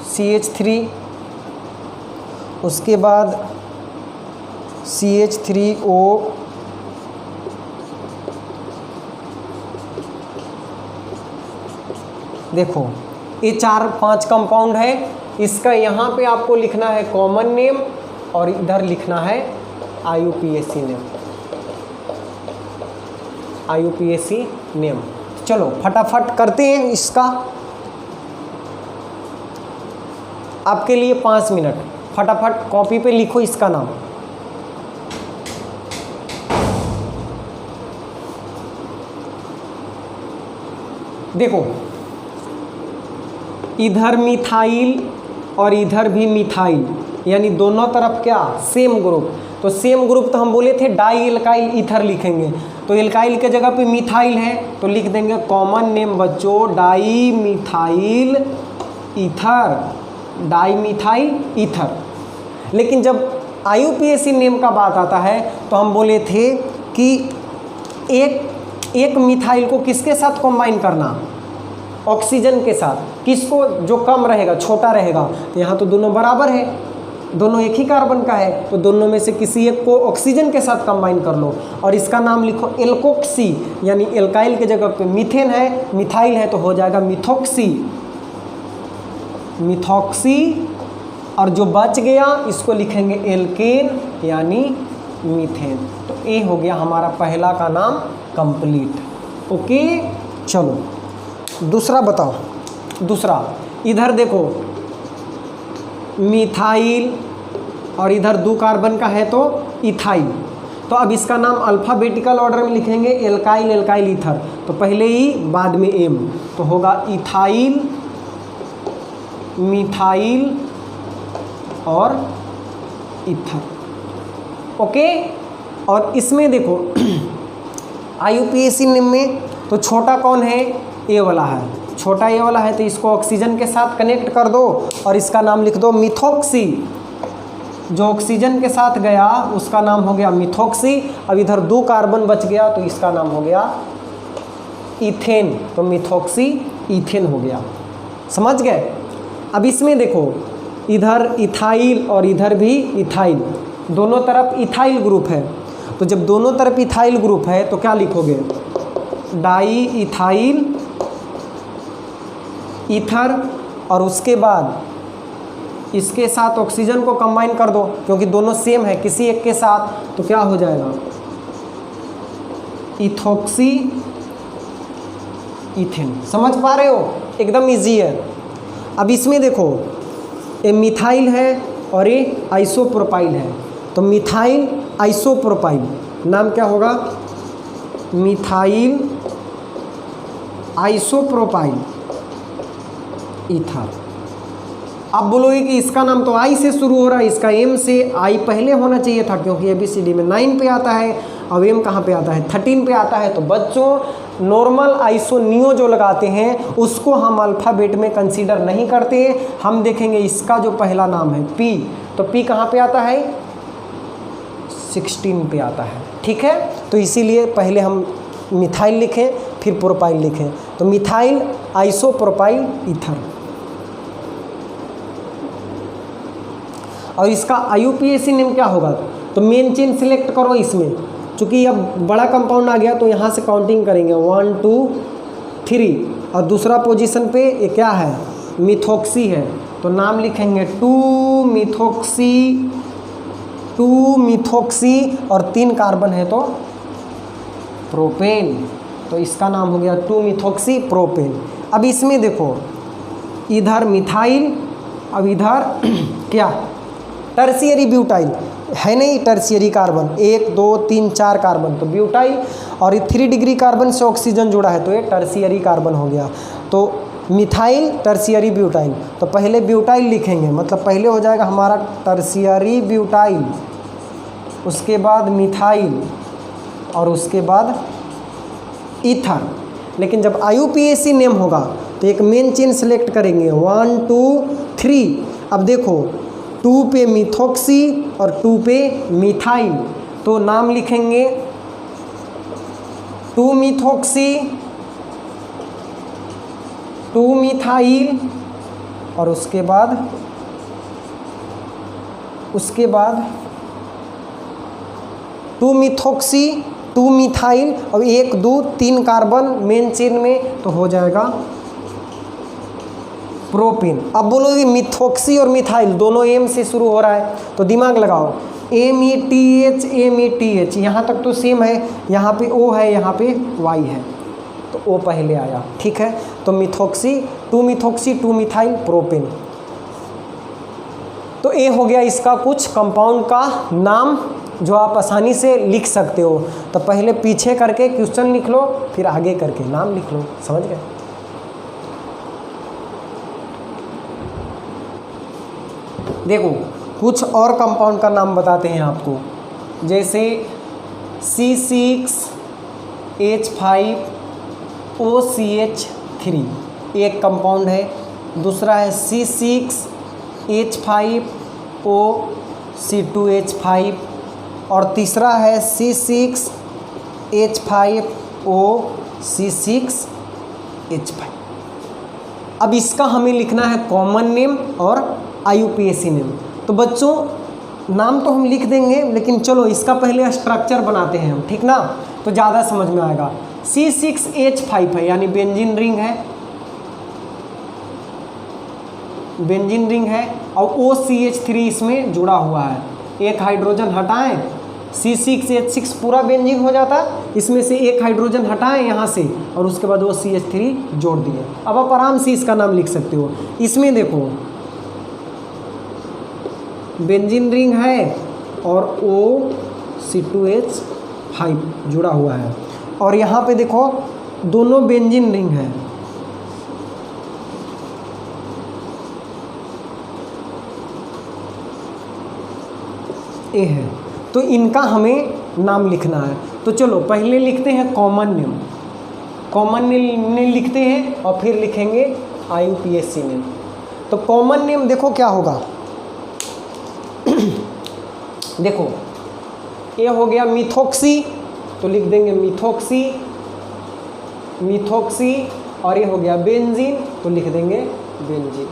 CH3, उसके बाद CH3O, देखो ये 4-5 कंपाउंड है। इसका यहाँ पे आपको लिखना है कॉमन नेम और इधर लिखना है IUPAC नेम, IUPAC नेम। चलो फटाफट करते हैं इसका। आपके लिए 5 मिनट, फटाफट कॉपी पे लिखो इसका नाम। देखो, इधर मिथाइल और इधर भी मिथाइल, यानी दोनों तरफ क्या? Same group. तो सेम ग्रुप तो हम बोले थे डाई एल्काइल ईथर लिखेंगे। तो एल्काइल के जगह पे मिथाइल है तो लिख देंगे कॉमन नेम बच्चों di methyl ether, di methyl ether. लेकिन जब IUPAC नेम का बात आता है तो हम बोले थे कि एक मिथाइल को किसके साथ कंबाइन करना? ऑक्सीजन के साथ। किसको? जो कम रहेगा, छोटा रहेगा। तो यहाँ तो दोनों बराबर है, दोनों एक ही कार्बन का है, तो दोनों में से किसी एक को ऑक्सीजन के साथ कंबाइन कर लो और इसका नाम लिखो एल्कोक्सी। यानी एल्काइल के जगह पे मीथेन है, मिथाइल है, तो हो जाएगा मिथोक्सी, मिथोक्सी। और जो बच गया इसको लिखेंगे एल्केन यानी मीथेन। तो ये हो गया हमारा पहला का नाम कंप्लीट। ओके, चलो दूसरा बताओ। दूसरा, इधर देखो मिथाइल और इधर 2 कार्बन का है तो इथाइल। तो अब इसका नाम अल्फ़ाबेटिकल ऑर्डर में लिखेंगे एल्काइल, एल्काइल ईथर। तो पहले ई बाद में एम, तो होगा इथाइल, मिथाइल और ईथर। ओके, और इसमें देखो IUPAC नेम में तो छोटा कौन है? ए वाला है। छोटा ए वाला है तो इसको ऑक्सीजन के साथ कनेक्ट कर दो और इसका नाम लिख दो मिथोक्सी। जो ऑक्सीजन के साथ गया उसका नाम हो गया मिथोक्सी। अब इधर 2 कार्बन बच गया तो इसका नाम हो गया इथेन। तो मिथोक्सी इथेन हो गया। समझ गए? अब इसमें देखो इधर इथाइल और इधर भी इथाइल, दोनों तरफ इथाइल ग्रुप है। तो जब दोनों तरफ इथाइल ग्रुप है तो क्या लिखोगे? डाई इथाइल ईथर, और उसके बाद इसके साथ ऑक्सीजन को कंबाइन कर दो क्योंकि दोनों सेम है किसी एक के साथ। तो क्या हो जाएगा? Ethoxy ethane. समझ पा रहे हो? एकदम इजी है। अब इसमें देखो ये मिथाइल है और ये आइसोप्रोपाइल है। तो मिथाइल आइसोप्रोपाइल नाम क्या होगा? Methyl isopropyl. ईथर। अब बोलोगे कि इसका नाम तो आई से शुरू हो रहा है, इसका एम से आई पहले होना चाहिए था, क्योंकि ABCD में 9 पे आता है, अब एम कहाँ पे आता है, 13 पे आता है। तो बच्चों नॉर्मल आइसोनियो जो लगाते हैं उसको हम अल्फ़ाबेट में कंसीडर नहीं करते। हम देखेंगे इसका जो पहला नाम है पी, तो पी कहाँ पे आता है, 16 पे आता है। ठीक है, तो इसीलिए पहले हम मिथाइल लिखें फिर प्रोपाइल लिखें। तो मिथाइल आइसोप्रोपाइल ईथर। और इसका IUPAC नेम क्या होगा, तो मेन चेन सिलेक्ट करो इसमें, चूँकि अब बड़ा कंपाउंड आ गया तो यहाँ से काउंटिंग करेंगे 1 2 3। और दूसरा पोजीशन पे ये क्या है, मिथॉक्सी है, तो नाम लिखेंगे 2 मिथॉक्सी और 3 कार्बन है तो प्रोपेन, तो इसका नाम हो गया 2 मिथॉक्सी प्रोपेन। अब इसमें देखो इधर मिथाइल, अब इधर क्या टर्शियरी ब्यूटाइल है नहीं, टर्शियरी कार्बन 1 2 3 4 कार्बन तो ब्यूटाइल, और ये 3 डिग्री कार्बन से ऑक्सीजन जुड़ा है तो ये टर्शियरी कार्बन हो गया। तो मिथाइल टर्शियरी ब्यूटाइल, तो पहले ब्यूटाइल लिखेंगे, मतलब पहले हो जाएगा हमारा टर्शियरी ब्यूटाइल, उसके बाद मिथाइल और उसके बाद ईथर। लेकिन जब IUPAC नेम होगा तो एक मेन चेन सेलेक्ट करेंगे 1 2 3। अब देखो 2 पे मिथॉक्सी और 2 पे मिथाइल, तो नाम लिखेंगे 2 मिथॉक्सी 2 मिथाइल और उसके बाद 2 मिथॉक्सी 2 मिथाइल और 1 2 3 कार्बन मेन चेन में, तो हो जाएगा प्रोपेन। अब बोलोगे मिथॉक्सी और मिथाइल दोनों एम से शुरू हो रहा है, तो दिमाग लगाओ METH यहाँ तक तो सेम है, यहाँ पे O है यहाँ पे Y है, तो O पहले आया। ठीक है, तो मिथॉक्सी 2 मिथाइल प्रोपेन। तो ये हो गया इसका कुछ कंपाउंड का नाम जो आप आसानी से लिख सकते हो। तो पहले पीछे करके क्वेश्चन लिख लो, फिर आगे करके नाम लिख लो, समझ गए। देखो कुछ और कंपाउंड का नाम बताते हैं आपको, जैसे C6H5OCH3 एक कंपाउंड है, दूसरा है C6H5OC2H5 और तीसरा है C6H5OC6H5। अब इसका हमें लिखना है कॉमन नेम और IUPAC नेम। तो बच्चों नाम तो हम लिख देंगे, लेकिन चलो इसका पहले स्ट्रक्चर बनाते हैं हम, ठीक ना, तो ज़्यादा समझ में आएगा। C6H5 है यानी बेंजीन रिंग है और OCH3 इसमें जुड़ा हुआ है। एक हाइड्रोजन हटाएं, C6H6 पूरा बेंजीन हो जाता, इसमें से एक हाइड्रोजन हटाएं यहाँ से और उसके बाद OCH3 जोड़ दिए। अब आप आराम से इसका नाम लिख सकते हो। इसमें देखो बेंजीन रिंग है और OC2H5 जुड़ा हुआ है, और यहाँ पे देखो दोनों बेंजीन रिंग है। ये है, तो इनका हमें नाम लिखना है। तो चलो पहले लिखते हैं कॉमन नेम लिखते हैं और फिर लिखेंगे IUPAC नेम। तो कॉमन नेम देखो क्या होगा, देखो ये हो गया मिथॉक्सी, तो लिख देंगे मिथॉक्सी और ये हो गया बेंजीन, तो लिख देंगे बेंजीन,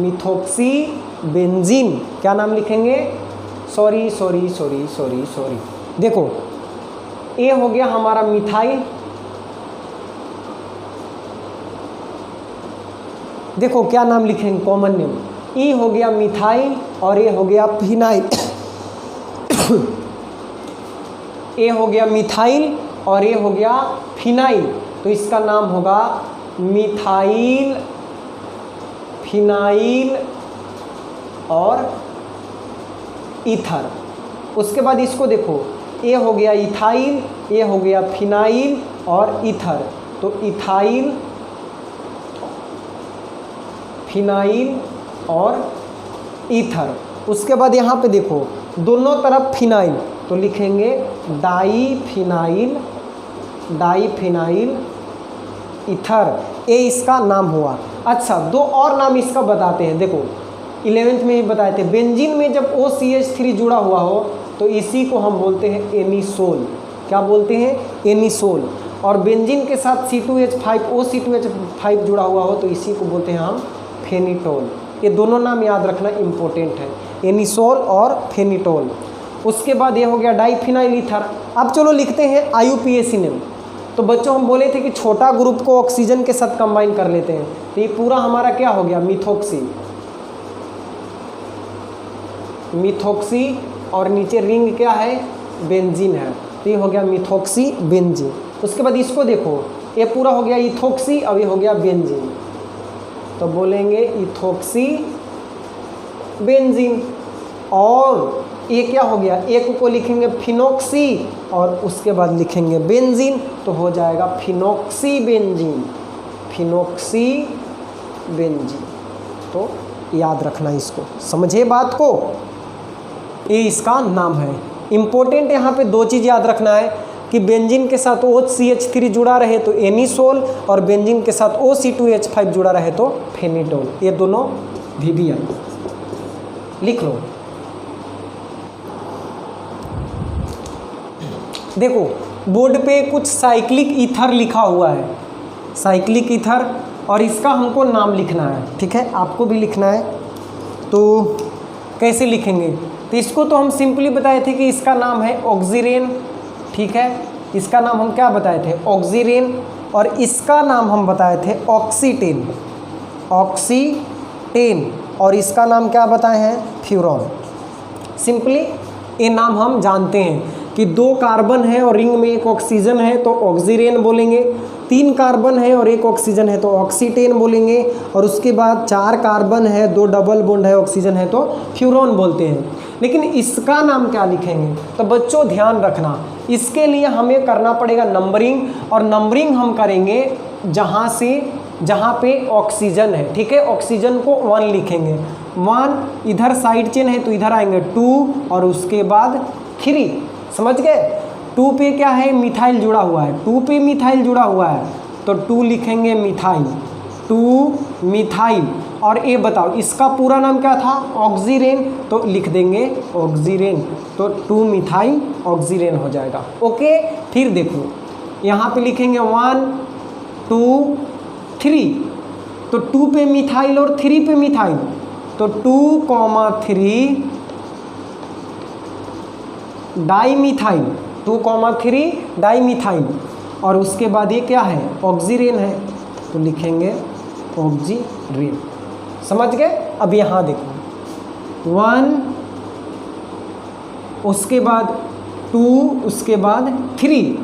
मिथॉक्सी बेंजीन। क्या नाम लिखेंगे, सॉरी। देखो ये हो गया हमारा मिथाइल, देखो क्या नाम लिखेंगे कॉमन नेम, ई हो गया मिथाइल और ये हो गया फिनाइल ये हो गया मिथाइल और ये हो गया फिनाइल, तो इसका नाम होगा मिथाइल फिनाइल और ईथर। उसके बाद इसको देखो, ये हो गया इथाइल, ये हो गया फिनाइल और ईथर, तो इथाइल फिनाइल और ईथर। उसके बाद यहाँ पे देखो दोनों तरफ फिनाइल, तो लिखेंगे डाईफिनाइल ईथर, ये इसका नाम हुआ। अच्छा, दो और नाम इसका बताते हैं। देखो 11th में ही बताए थे, बेंजीन में जब OCH3 जुड़ा हुआ हो तो इसी को हम बोलते हैं एनिसोल। क्या बोलते हैं? एनिसोल। और बेंजीन के साथ C2H5 OC2H5 जुड़ा हुआ हो तो इसी को बोलते हैं हम फेनिटोल। ये दोनों नाम याद रखना इम्पोर्टेंट है, एनिसोल और फेनिटोल। उसके बाद ये हो गया डाईफिनाइल ईथर। अब चलो लिखते हैं IUPAC। तो बच्चों हम बोले थे कि छोटा ग्रुप को ऑक्सीजन के साथ कंबाइन कर लेते हैं, तो ये पूरा हमारा क्या हो गया? मिथॉक्सी और नीचे रिंग क्या है? बेंजीन है, तो ये हो गया मिथॉक्सी बेंजीन। उसके बाद इसको देखो, ये पूरा हो गया इथोक्सी, अब ये हो गया बेंजीन, तो बोलेंगे इथोक्सी बेंजीन। और ये क्या हो गया? एक को लिखेंगे फिनोक्सी और उसके बाद लिखेंगे बेंजीन, तो हो जाएगा फिनोक्सी बेंजीन। तो याद रखना इसको, समझे बात को? ये इसका नाम है। इम्पोर्टेंट यहाँ पे दो चीज़ याद रखना है कि बेंजीन के साथ OCH3 जुड़ा रहे तो एनिसोल, और बेंजीन के साथ OC2H5 जुड़ा रहे तो फेनिटोल। ये दोनों VBI लिख लो। देखो बोर्ड पे कुछ साइक्लिक ईथर लिखा हुआ है, साइक्लिक ईथर, और इसका हमको नाम लिखना है। ठीक है, आपको भी लिखना है। तो कैसे लिखेंगे? तो इसको तो हम सिंपली बताए थे कि इसका नाम है ऑक्सीरेन। ठीक है, इसका नाम हम क्या बताए थे? ऑक्सीरेन। और इसका नाम हम बताए थे ऑक्सीटेन। और इसका नाम क्या बताए हैं? फ्यूरॉन। सिंपली ये नाम हम जानते हैं कि 2 कार्बन है और रिंग में 1 ऑक्सीजन है तो ऑक्सीरेन बोलेंगे, 3 कार्बन है और 1 ऑक्सीजन है तो ऑक्सीटेन बोलेंगे, और उसके बाद 4 कार्बन है 2 डबल बॉन्ड है ऑक्सीजन है तो फ्यूरॉन बोलते हैं। लेकिन इसका नाम क्या लिखेंगे? तो बच्चों ध्यान रखना, इसके लिए हमें करना पड़ेगा नंबरिंग, और नंबरिंग हम करेंगे जहाँ पे ऑक्सीजन है। ठीक है, ऑक्सीजन को 1 लिखेंगे, 1 इधर साइड चेन है तो इधर आएंगे 2 और उसके बाद 3। समझ गए? 2 पे क्या है? मिथाइल जुड़ा हुआ है, 2 पे मिथाइल जुड़ा हुआ है तो 2 लिखेंगे मिथाइल, 2 मिथाइल। और ये बताओ इसका पूरा नाम क्या था? ऑक्सीरेन, तो लिख देंगे ऑक्सीरेन, तो 2 मिथाइल ऑक्सीरेन हो जाएगा। ओके, फिर देखो यहाँ पे लिखेंगे 1 2 3, तो 2 पे मिथाइल और 3 पे मिथाइल, तो 2,3 डाईमिथाइल, 2,3 डाईमिथाइल। और उसके बाद ये क्या है? ऑक्सीरेन है, तो लिखेंगे ऑक्सीरेन। समझ गए? अब यहाँ देखो 1, उसके बाद 2, उसके बाद 3,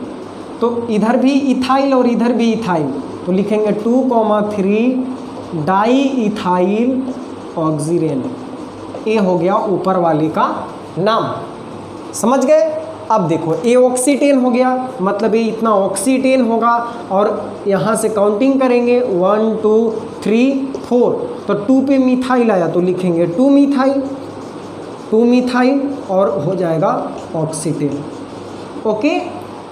तो इधर भी इथाइल और इधर भी इथाइल, तो लिखेंगे 2,3 डाई इथाइल ऑक्सीरेन। ये हो गया ऊपर वाले का नाम। समझ गए? अब देखो ये ऑक्सीटेन हो गया, मतलब ये इतना ऑक्सीटेन होगा, और यहाँ से काउंटिंग करेंगे 1 2 3 4, तो 2 पे मिथाइल आया तो लिखेंगे 2 मिथाइल और हो जाएगा ऑक्सीटेन। ओके,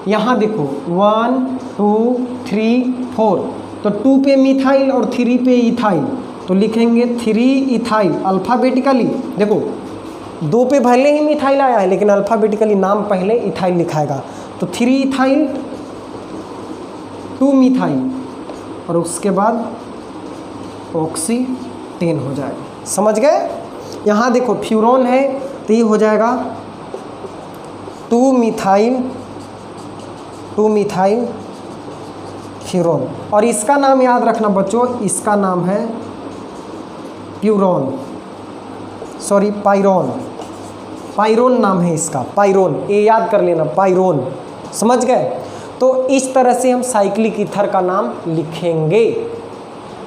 यहाँ देखो 1 2 3 4, तो 2 पे मिथाइल और 3 पे इथाइल, तो लिखेंगे 3 इथाइल अल्फ़ाबेटिकली। देखो 2 पे भले ही मिथाइल आया है लेकिन अल्फ़ाबेटिकली नाम पहले इथाइल लिखाएगा, तो 3 इथाइल 2 मिथाइल और उसके बाद ऑक्सीटेन हो जाएगा। समझ गए? यहाँ देखो फ्यूरॉन है तो ये हो जाएगा 2 मिथाइल फ्यूरॉन, और इसका नाम याद रखना बच्चों, इसका नाम है पाइरोन नाम है इसका, पाइरोन, ये याद कर लेना, पाइरोन। समझ गए? तो इस तरह से हम साइक्लिक ईथर का नाम लिखेंगे।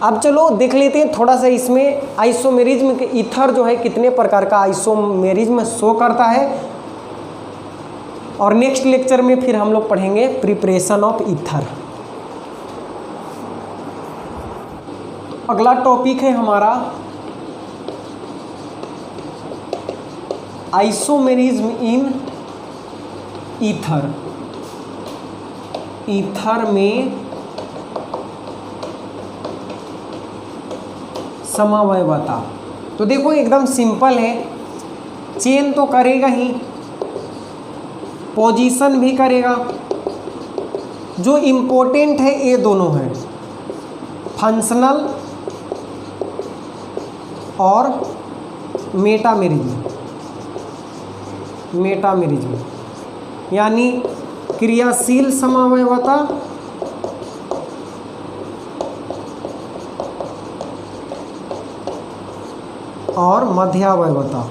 अब चलो देख लेते हैं थोड़ा सा इसमें आइसोमेरिज्म के ईथर जो है कितने प्रकार का आइसोमेरिज्म शो करता है, और नेक्स्ट लेक्चर में फिर हम लोग पढ़ेंगे प्रिपरेशन ऑफ ईथर। अगला टॉपिक है हमारा आइसोमेरिज्म इन ईथर। ईथर में समवयवता। तो देखो एकदम सिंपल है, चेन तो करेगा ही, पोजीशन भी करेगा। जो इम्पोर्टेंट है ये दोनों है, फंक्शनल और मेटामेरिज्म। मेटामेरिज्म यानी क्रियाशील समवयवता और मध्यावयवता।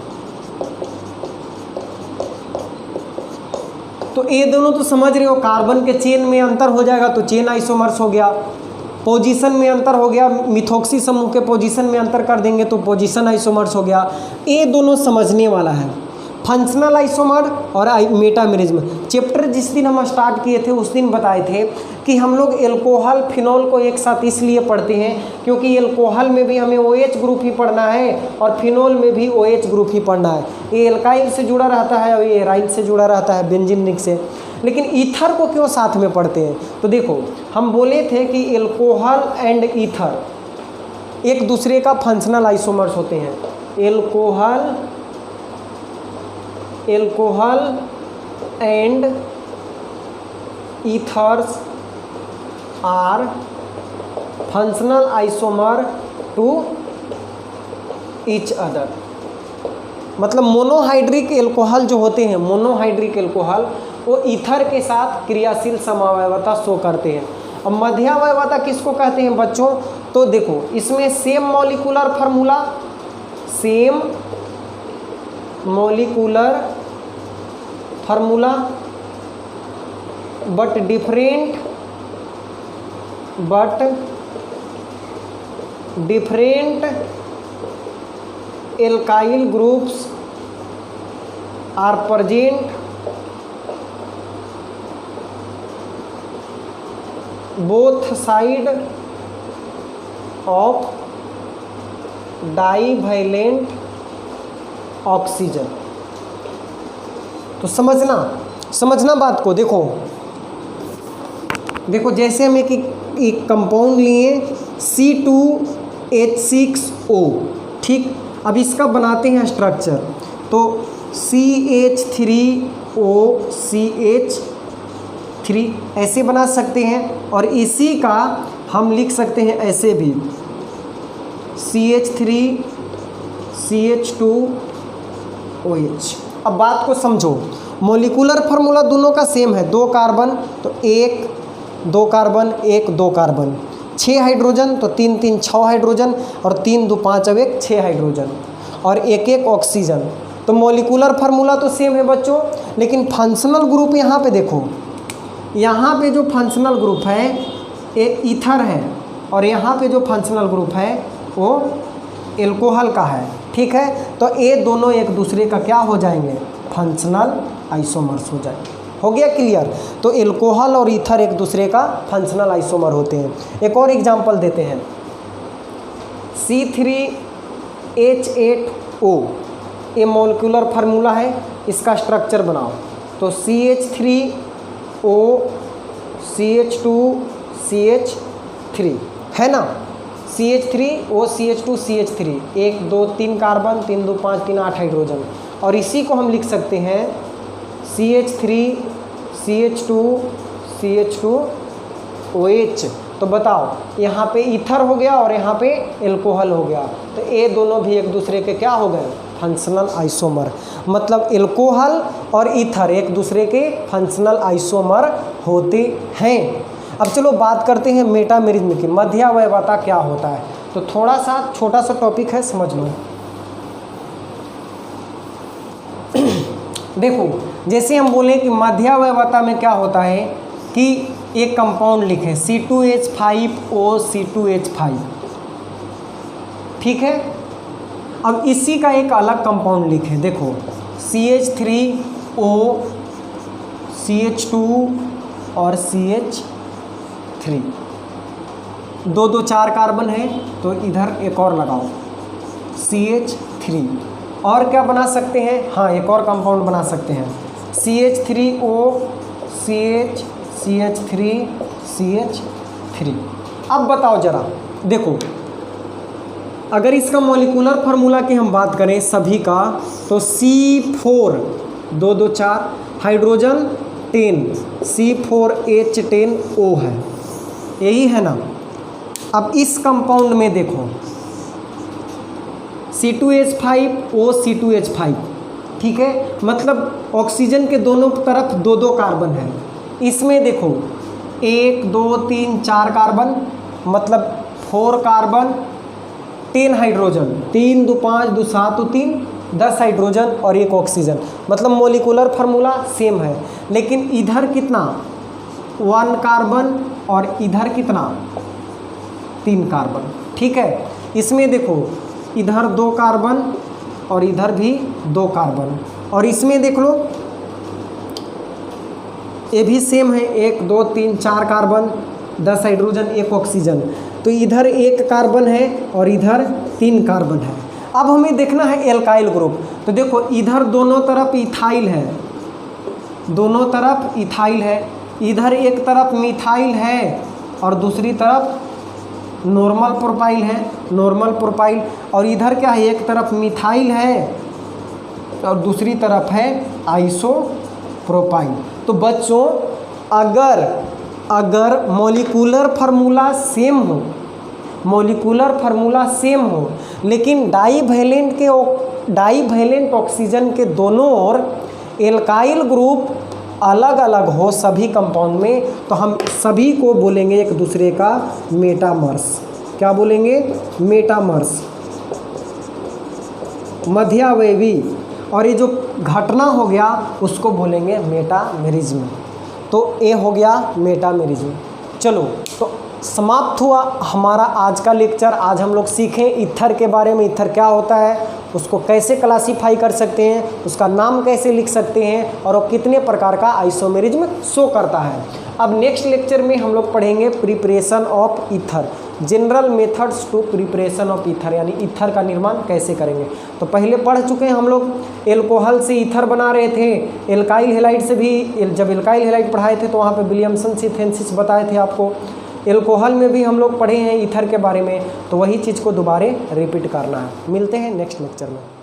तो ये दोनों तो समझ रहे हो, कार्बन के चेन में अंतर हो जाएगा तो चेन आइसोमर्स हो गया, पोजीशन में अंतर हो गया, मिथॉक्सी समूह के पोजीशन में अंतर कर देंगे तो पोजीशन आइसोमर्स हो गया। ये दोनों समझने वाला है, फंक्शनल आइसोमर और मेटामेरिज्म। चैप्टर जिस दिन हम स्टार्ट किए थे उस दिन बताए थे कि हम लोग एल्कोहल फिनॉल को एक साथ इसलिए पढ़ते हैं क्योंकि एल्कोहल में भी हमें OH ग्रुप ही पढ़ना है और फिनॉल में भी OH ग्रुप ही पढ़ना है। ये एल्काइल से जुड़ा रहता है और ये एराइल से जुड़ा रहता है, बेंजीन से। लेकिन ईथर को क्यों साथ में पढ़ते हैं? तो देखो हम बोले थे कि एल्कोहल एंड ईथर एक दूसरे का फंक्शनल आइसोमर्स होते हैं। Alcohol and ethers are functional isomer to each other. मतलब मोनोहाइड्रिक एल्कोहल जो होते हैं, मोनोहाइड्रिक एल्कोहल वो ईथर के साथ क्रियाशील समवयवता शो करते हैं। अब मध्यावयवता किसको कहते हैं बच्चों? तो देखो इसमें same molecular formula, same molecular formula but different alkyl groups are present both side of divalent oxygen. तो समझना बात को। देखो जैसे हम एक कंपाउंड लिए C2H6O, ठीक। अब इसका बनाते हैं स्ट्रक्चर, तो CH3OCH3 ऐसे बना सकते हैं और इसी का हम लिख सकते हैं ऐसे भी CH3CH2OH। अब बात को समझो, मॉलिक्यूलर फार्मूला दोनों का सेम है, 2 कार्बन तो 1 2 कार्बन 1 2 कार्बन, 6 हाइड्रोजन तो 3 3 6 हाइड्रोजन और 3 2 5 अब 1 6 हाइड्रोजन और 1 1 ऑक्सीजन। तो मॉलिक्यूलर फार्मूला तो सेम है बच्चों, लेकिन फंक्शनल ग्रुप यहाँ पे देखो, यहाँ पे जो फंक्शनल ग्रुप है ये ईथर है और यहाँ पे जो फंक्शनल ग्रुप है वो एल्कोहल का है, ठीक है। तो ये दोनों एक दूसरे का क्या हो जाएंगे? फंक्शनल आइसोमर्स हो जाएंगे। हो गया क्लियर? तो एल्कोहल और ईथर एक दूसरे का फंक्शनल आइसोमर होते हैं। एक और एग्जांपल देते हैं, C3H8O, ये मॉलिक्यूलर फार्मूला है, इसका स्ट्रक्चर बनाओ। तो CH3O CH2CH3 है ना, CH3O CH2CH3, 1 2 3 कार्बन 3 2 5 3 8 हाइड्रोजन और इसी को हम लिख सकते हैं CH3CH2CH2OH। तो बताओ यहाँ पे ईथर हो गया और यहाँ पे एल्कोहल हो गया, तो ये दोनों भी एक दूसरे के क्या हो गए? Functional isomer. मतलब एल्कोहल और ईथर एक दूसरे के फंक्शनल आइसोमर होते हैं। अब चलो बात करते हैं मेटामेरिज्म की, मध्यावयवता क्या होता है। तो थोड़ा सा छोटा सा टॉपिक है, समझ लो। देखो जैसे हम बोले कि मध्यावयवता में क्या होता है कि एक कंपाउंड लिखे C2H5O C2H5, ठीक है। अब इसी का एक अलग कंपाउंड लिखे, देखो CH3O CH2 और CH3, 2 2 4 कार्बन है तो इधर एक और लगाओ CH3। और क्या बना सकते हैं, हाँ एक और कंपाउंड बना सकते हैं CH3O CH3 अब बताओ जरा, देखो अगर इसका मॉलिक्यूलर फार्मूला की हम बात करें सभी का तो C4 2 2 4 हाइड्रोजन 10 C4H10O है, यही है ना। अब इस कंपाउंड में देखो C2H5O C2H5, ठीक है, मतलब ऑक्सीजन के दोनों तरफ 2 2 कार्बन है। इसमें देखो 1 2 3 4 कार्बन, मतलब 4 कार्बन 10 हाइड्रोजन, 3 2 5 2 7 3 10 हाइड्रोजन और 1 ऑक्सीजन, मतलब मोलिकुलर फार्मूला सेम है। लेकिन इधर कितना 1 कार्बन और इधर कितना 3 कार्बन, ठीक है। इसमें देखो इधर 2 कार्बन और इधर भी 2 कार्बन, और इसमें देख लो ये भी सेम है 1 2 3 4 कार्बन 10 हाइड्रोजन 1 ऑक्सीजन, तो इधर 1 कार्बन है और इधर 3 कार्बन है। अब हमें देखना है एल्काइल ग्रुप, तो देखो इधर दोनों तरफ इथाइल है, दोनों तरफ इथाइल है, इधर एक तरफ मिथाइल है और दूसरी तरफ नॉर्मल प्रोपाइल है, नॉर्मल प्रोपाइल, और इधर क्या है एक तरफ मिथाइल है और दूसरी तरफ है आइसोप्रोपाइल। तो बच्चों अगर मॉलिक्यूलर फार्मूला सेम हो, मॉलिक्यूलर फार्मूला सेम हो, लेकिन डाईवैलेंट ऑक्सीजन के दोनों ओर एल्काइल ग्रुप अलग अलग हो सभी कंपाउंड में, तो हम सभी को बोलेंगे एक दूसरे का मेटामर्स। क्या बोलेंगे? मेटामर्स, मध्यावयवी। और ये जो घटना हो गया उसको बोलेंगे मेटामेरिज्म। तो ये हो गया मेटामेरिज्म। चलो, तो समाप्त हुआ हमारा आज का लेक्चर। आज हम लोग सीखें ईथर के बारे में, ईथर क्या होता है, उसको कैसे क्लासीफाई कर सकते हैं, उसका नाम कैसे लिख सकते हैं, और वो कितने प्रकार का आइसोमेरिज्म शो करता है। अब नेक्स्ट लेक्चर में हम लोग पढ़ेंगे preparation of ether, general methods to preparation of ether, यानी ईथर का निर्माण कैसे करेंगे। तो पहले पढ़ चुके हैं हम लोग, एल्कोहल से ईथर बना रहे थे, एल्काइल हैलाइड से भी, जब एल्काइल हैलाइड पढ़ाए थे तो वहाँ पे विलियमसन सिंथेसिस बताए थे आपको। एल्कोहल में भी हम लोग पढ़े हैं ईथर के बारे में, तो वही चीज़ को दोबारा रिपीट करना है। मिलते हैं नेक्स्ट लेक्चर में।